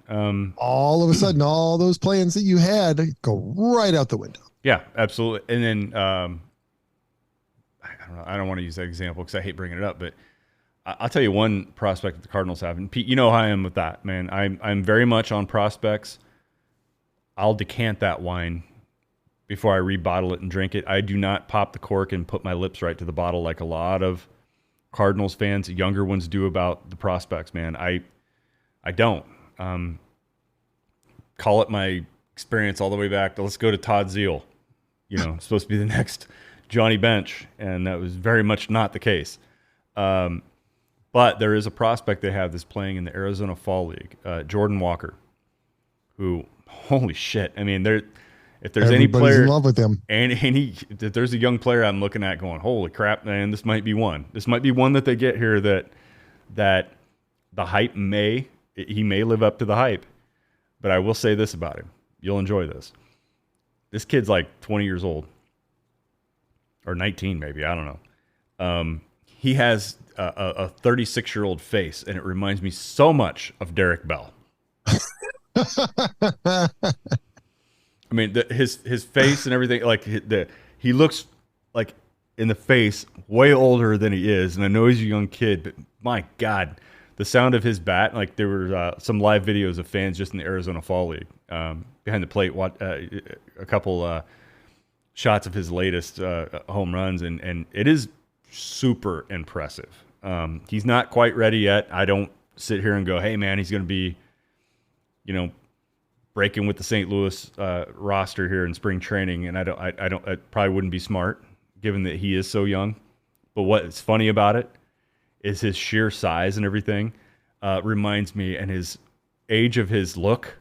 All of a sudden, all those plans that you had go right out the window. Yeah, absolutely. And then I don't know. I don't want to use that example because I hate bringing it up, but I'll tell you one prospect that the Cardinals have, and Pete, you know how I am with that, man. I'm very much on prospects. I'll decant that wine before I rebottle it and drink it. I do not pop the cork and put my lips right to the bottle like a lot of Cardinals fans, younger ones, do about the prospects, man. I don't. Call it my experience all the way back to, let's go to Todd Zeal. Supposed to be the next Johnny Bench, and that was very much not the case. But there is a prospect they have that's playing in the Arizona Fall League, Jordan Walker, who, holy shit. I mean, if there's any player in love with him, and if there's a young player I'm looking at going, holy crap, man, this might be one. This might be one that they get here that the hype he may live up to the hype. But I will say this about him. You'll enjoy this. This kid's like 20 years old. Or 19 maybe, I don't know. He has a 36-year-old face, and it reminds me so much of Derek Bell. I mean, his face and everything, like he looks like in the face way older than he is, and I know he's a young kid, but my God, the sound of his bat, like there were some live videos of fans just in the Arizona Fall League behind the plate, a couple shots of his latest home runs, and it is super impressive. He's not quite ready yet. I don't sit here and go, hey, man, he's going to be, breaking with the St. Louis roster here in spring training. And I probably wouldn't be smart given that he is so young. But what's funny about it is his sheer size and everything reminds me, and his age of his look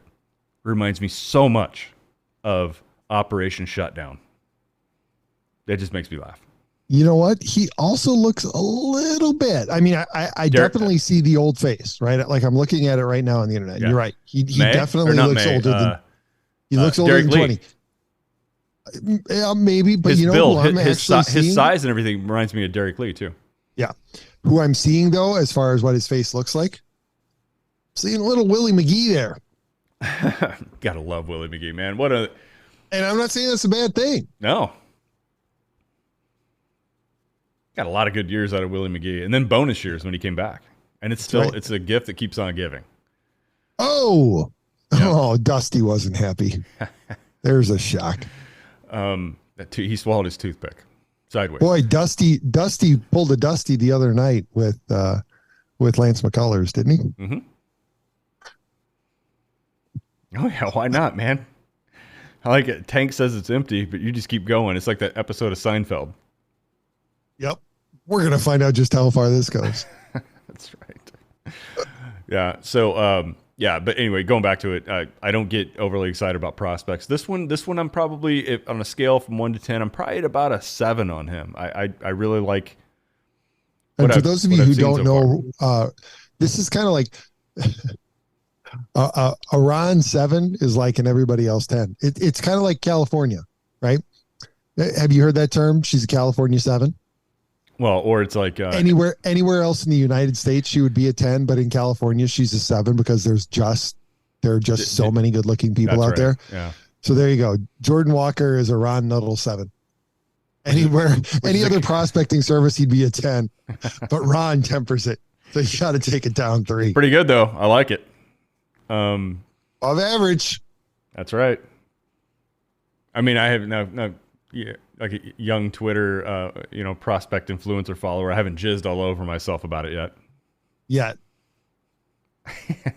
reminds me so much of Operation Shutdown. That just makes me laugh. You know what? He also looks a little bit. I mean, I definitely see the old face, right? Like I'm looking at it right now on the internet. Yeah. You're right. He definitely looks older than he looks older than 20. Yeah, maybe, but his build, his size and everything reminds me of Derek Lee too. Yeah. Who I'm seeing though, as far as what his face looks like, seeing a little Willie McGee there. Gotta love Willie McGee, man. And I'm not saying that's a bad thing. No. Got a lot of good years out of Willie McGee, and then bonus years when he came back. And it's still it's a gift that keeps on giving. Oh, Dusty wasn't happy. There's a shock. He swallowed his toothpick sideways. Boy, Dusty pulled a Dusty the other night with Lance McCullers, didn't he? Mm-hmm. Oh yeah, why not, man? I like it. Tank says it's empty, but you just keep going. It's like that episode of Seinfeld. Yep. We're going to find out just how far this goes. That's right. Yeah. So, but anyway, going back to it, I don't get overly excited about prospects. This one I'm probably, on a scale from 1 to 10, I'm probably at about a 7 on him. I really like. And for those of you who don't know, this is kind of like a Ron 7 is like an everybody else 10. It's kind of like California, right? Have you heard that term? She's a California 7. Well, or it's like anywhere else in the United States, she would be a 10, but in California, she's a 7 because there are just so many good-looking people out there. Yeah. So there you go. Jordan Walker is a Ron Nuttall 7. Anywhere, any other prospecting service, he'd be a 10, but Ron 10%. So you got to take it down 3. Pretty good though. I like it. Above average. That's right. I mean, I have no. Yeah, like a young Twitter, prospect influencer follower. I haven't jizzed all over myself about it yet. Yet.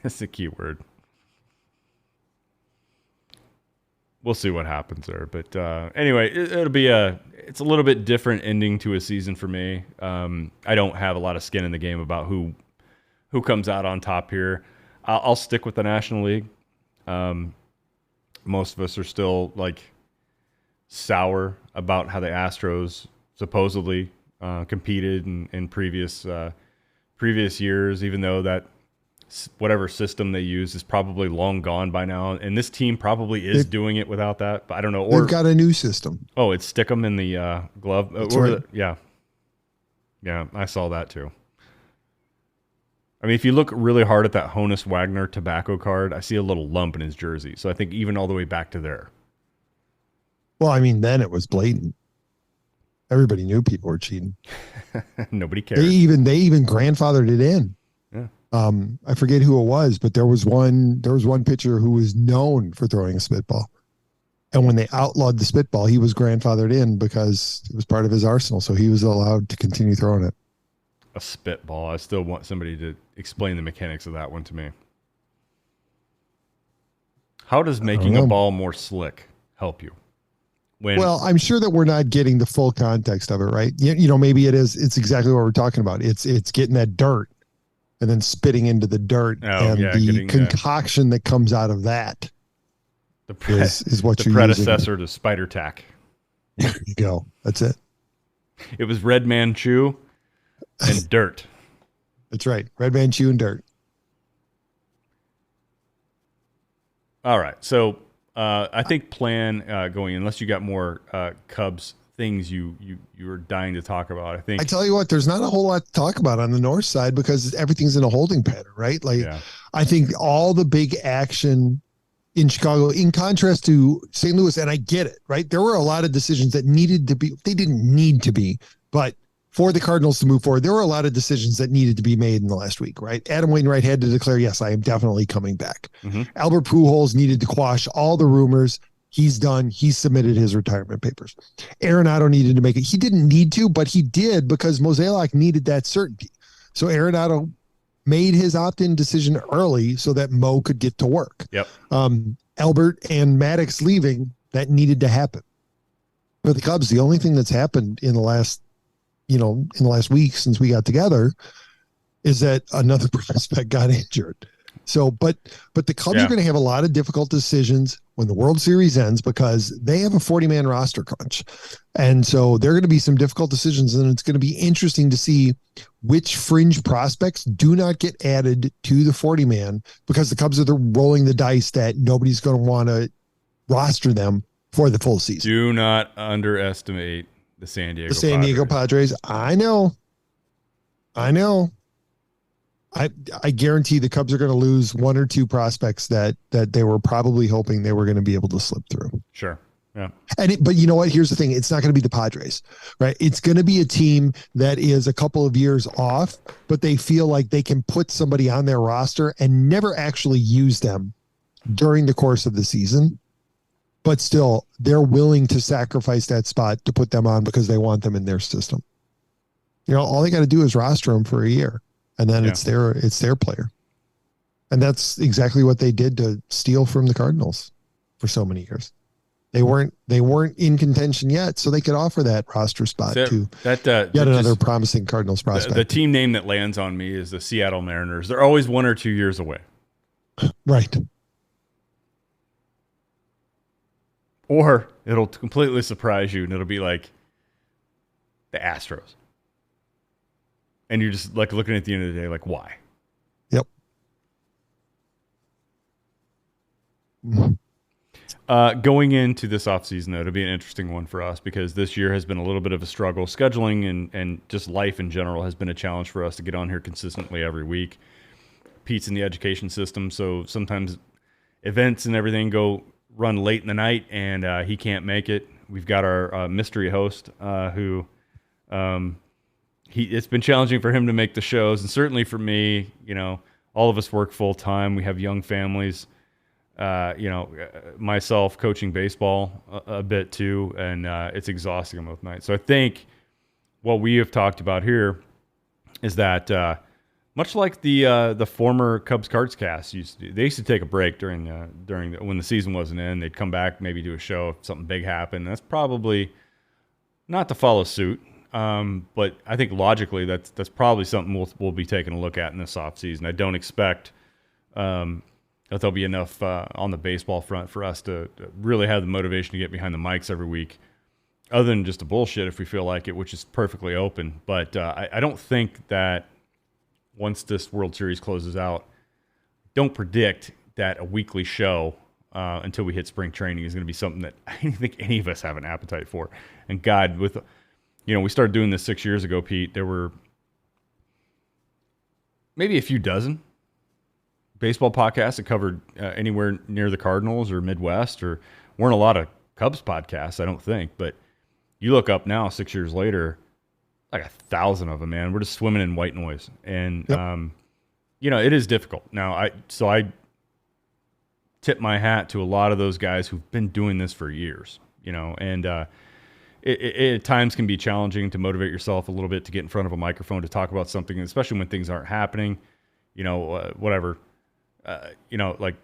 That's a key word. We'll see what happens there. But anyway, it's a little bit different ending to a season for me. I don't have a lot of skin in the game about who comes out on top here. I'll stick with the National League. Most of us are still like sour about how the Astros supposedly competed in previous years, even though that whatever system they use is probably long gone by now, and this team probably is doing it without that. But I don't know. They've got a new system. Oh, it's stick them in the glove. Right. Yeah, I saw that too. I mean, if you look really hard at that Honus Wagner tobacco card, I see a little lump in his jersey. So I think even all the way back to there. Well, I mean, then it was blatant. Everybody knew people were cheating. Nobody cared. They even grandfathered it in. Yeah. I forget who it was, but there was one pitcher who was known for throwing a spitball. And when they outlawed the spitball, he was grandfathered in because it was part of his arsenal. So he was allowed to continue throwing it. A spitball. I still want somebody to explain the mechanics of that one to me. How does making a ball more slick help you? Well, I'm sure that we're not getting the full context of it, right? Maybe it's exactly what we're talking about. It's getting that dirt and then spitting into the dirt the concoction that comes out of that is what you're predecessor using. To Spider Tack. There you go. That's it. It was Red Man Chew and dirt. That's right. Red Man Chew and dirt. All right. So I think plan going, unless you got more Cubs things you were dying to talk about. I tell you what, there's not a whole lot to talk about on the north side because everything's in a holding pattern, right? I think all the big action in Chicago, in contrast to St. Louis, and I get it, right? There were a lot of decisions that needed to be, they didn't need to be, but for the Cardinals to move forward, there were a lot of decisions that needed to be made in the last week, right? Adam Wainwright had to declare, yes, I am definitely coming back. Mm-hmm. Albert Pujols needed to quash all the rumors. He's done. He submitted his retirement papers. Arenado needed to make it. He didn't need to, but he did because Mozeliak needed that certainty. So Arenado made his opt-in decision early so that Mo could get to work. Yep. Albert and Maddux leaving, that needed to happen. For the Cubs, the only thing that's happened in the last week since we got together is that another prospect got injured. So, but the Cubs are going to have a lot of difficult decisions when the World Series ends because they have a 40-man roster crunch. And so there are going to be some difficult decisions, and it's going to be interesting to see which fringe prospects do not get added to the 40-man because the Cubs are rolling the dice that nobody's going to want to roster them for the full season. Do not underestimate the San Diego Padres. I know. I guarantee the Cubs are going to lose one or two prospects that they were probably hoping they were going to be able to slip through. Sure. Yeah. But you know what? Here's the thing. It's not going to be the Padres, right? It's going to be a team that is a couple of years off, but they feel like they can put somebody on their roster and never actually use them during the course of the season. But still, they're willing to sacrifice that spot to put them on because they want them in their system. All they got to do is roster them for a year. And then it's their player. And that's exactly what they did to steal from the Cardinals for so many years. They weren't in contention yet, so they could offer that roster spot to another promising Cardinals prospect. The team name that lands on me is the Seattle Mariners. They're always 1 or 2 years away. Right. Or it'll completely surprise you, and it'll be like the Astros. And you're just like looking at the end of the day, like, why? Yep. Going into this offseason, though, it'll be an interesting one for us because this year has been a little bit of a struggle. Scheduling and just life in general has been a challenge for us to get on here consistently every week. Pete's in the education system, so sometimes events and everything run late in the night, and he can't make it. We've got our mystery host who... it's been challenging for him to make the shows, and certainly for me, all of us work full time. We have young families, myself coaching baseball a bit too, and it's exhausting on both nights. So I think what we have talked about here is that much like the former Cubs Cards cast used to do, they used to take a break during when the season wasn't in. They'd come back, maybe do a show if something big happened. That's probably not to follow suit. But I think logically that's probably something we'll be taking a look at in this offseason. I don't expect that there'll be enough on the baseball front for us to really have the motivation to get behind the mics every week, other than just a bullshit if we feel like it, which is perfectly open. But I don't think that once this World Series closes out, don't predict that a weekly show until we hit spring training is going to be something that I don't think any of us have an appetite for. And God, with... we started doing this 6 years ago, Pete. There were maybe a few dozen baseball podcasts that covered anywhere near the Cardinals or Midwest, or weren't a lot of Cubs podcasts, I don't think. But you look up now, 6 years later, like 1,000 of them, man. We're just swimming in white noise. And, it is difficult. Now, I tip my hat to a lot of those guys who've been doing this for years, and it at times can be challenging to motivate yourself a little bit to get in front of a microphone to talk about something, especially when things aren't happening, whatever. Like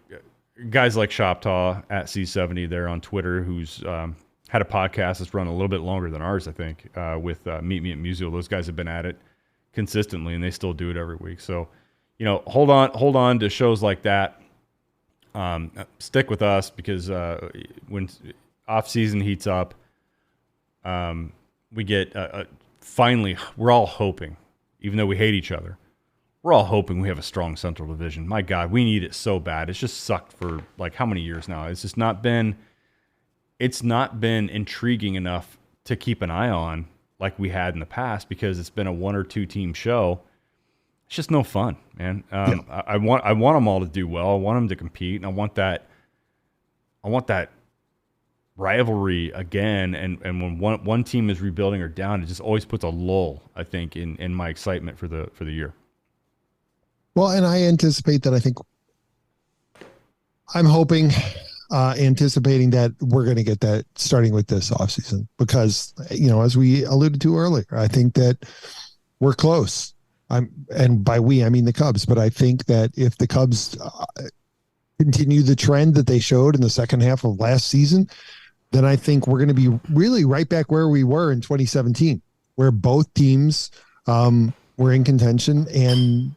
guys like Shoptaw at C70 there on Twitter, who's had a podcast that's run a little bit longer than ours, I think, with Meet Me at Museo. Those guys have been at it consistently, and they still do it every week. So, hold on to shows like that. Stick with us because when off season heats up, we get finally, we're all hoping, even though we hate each other, we're all hoping we have a strong Central Division. My God, we need it so bad. It's just sucked for like how many years now? It's not been intriguing enough to keep an eye on like we had in the past because it's been a 1 or 2 team show. It's just no fun, man. I want them all to do well. I want them to compete, and I want that rivalry again. And when one team is rebuilding or down, it just always puts a lull, I think, in my excitement for the year. Well, and I anticipate that. I'm hoping, anticipating that we're going to get that starting with this offseason because, as we alluded to earlier, I think that we're close. and by we, I mean the Cubs, but I think that if the Cubs continue the trend that they showed in the second half of last season, then I think we're going to be really right back where we were in 2017, where both teams were in contention, and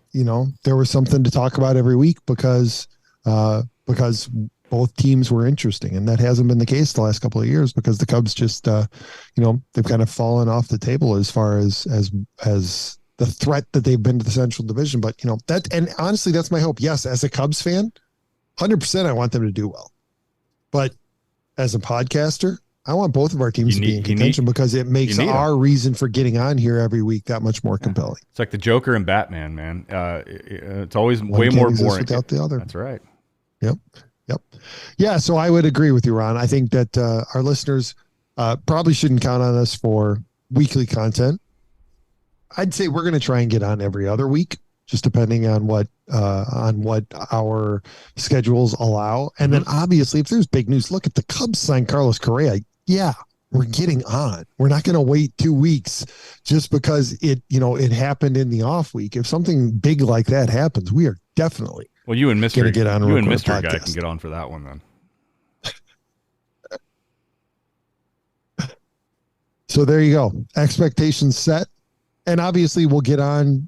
there was something to talk about every week because both teams were interesting, and that hasn't been the case the last couple of years because the Cubs just they've kind of fallen off the table as far as the threat that they've been to the Central Division. But that, and honestly, that's my hope. Yes, as a Cubs fan, 100% I want them to do well. But as a podcaster, I want both of our teams to be in contention because it makes our reason for getting on here every week that much more compelling. It's like the Joker and Batman, man. It's always way more boring without the other. That's right. Yep. Yeah, so I would agree with you, Ron. I think that our listeners probably shouldn't count on us for weekly content. I'd say we're going to try and get on every other week, just depending on what our schedules allow. And then obviously, if there's big news, look at the Cubs sign Carlos Correa. Yeah, we're getting on. We're not going to wait 2 weeks just because it happened in the off week. If something big like that happens, we are definitely you and Mr. Get on you and Mr. Guy can get on for that one then. So there you go. Expectations set. And obviously we'll get on,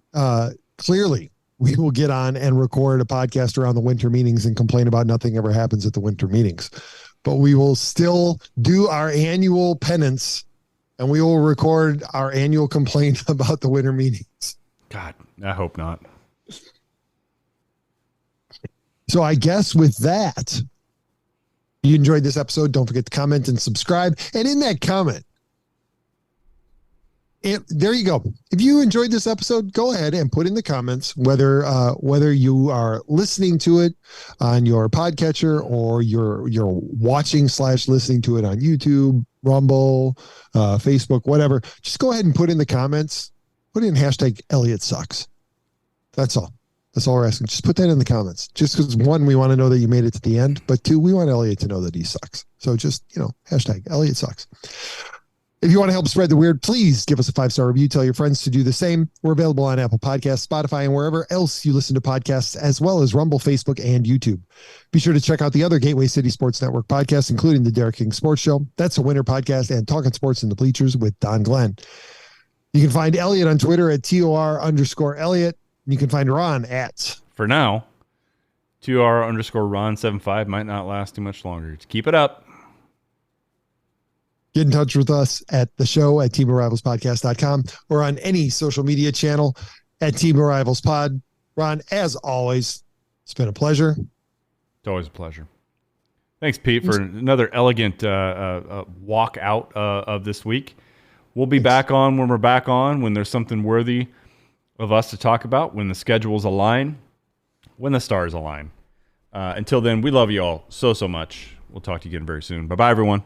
clearly we will get on and record a podcast around the winter meetings and complain about nothing ever happens at the winter meetings. But we will still do our annual penance and we will record our annual complaint about the winter meetings. God, I hope not. So I guess with that, you enjoyed this episode. Don't forget to comment and subscribe. And in that comment, there you go. If you enjoyed this episode, go ahead and put in the comments whether you are listening to it on your podcatcher or you're watching / listening to it on YouTube, Rumble, Facebook, whatever. Just go ahead and put in the comments. Put in hashtag Elliott sucks. That's all. That's all we're asking. Just put that in the comments. Just because, one, we want to know that you made it to the end, but two, we want Elliott to know that he sucks. So just, hashtag Elliott sucks. If you want to help spread the weird, please give us a 5-star review. Tell your friends to do the same. We're available on Apple Podcasts, Spotify, and wherever else you listen to podcasts, as well as Rumble, Facebook, and YouTube. Be sure to check out the other Gateway City Sports Network podcasts, including the Derek King Sports Show, That's a Winner podcast, and Talking Sports in the Bleachers with Don Glenn. You can find Elliott on Twitter at @TOR_Elliott. You can find Ron at, for now, @TOR_Ron75. Might not last too much longer. Just keep it up. Get in touch with us at the show at teamarivalspodcast.com or on any social media channel at Team Arrivals Pod. Ron, as always, it's been a pleasure. It's always a pleasure. Thanks, Pete, for another elegant walk out of this week. We'll be back on when we're back on, when there's something worthy of us to talk about, when the schedules align, when the stars align. Until then, we love you all so much. We'll talk to you again very soon. Bye-bye, everyone.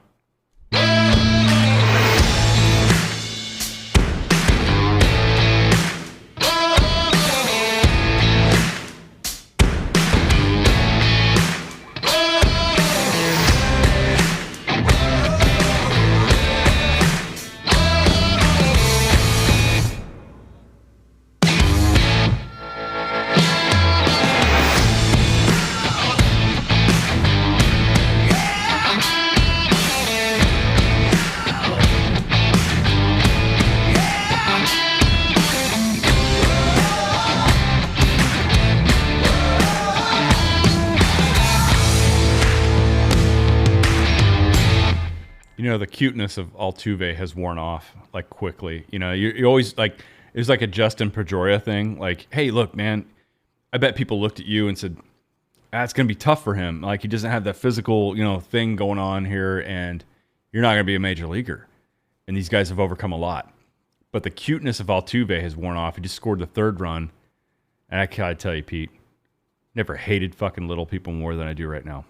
The cuteness of Altuve has worn off quickly. You always it's like a Justin Pedroia thing. Like, hey, look, man, I bet people looked at you and said, it's going to be tough for him. Like, he doesn't have that physical, thing going on here, and you're not going to be a major leaguer. And these guys have overcome a lot. But the cuteness of Altuve has worn off. He just scored the 3rd run. And I gotta tell you, Pete, never hated fucking little people more than I do right now.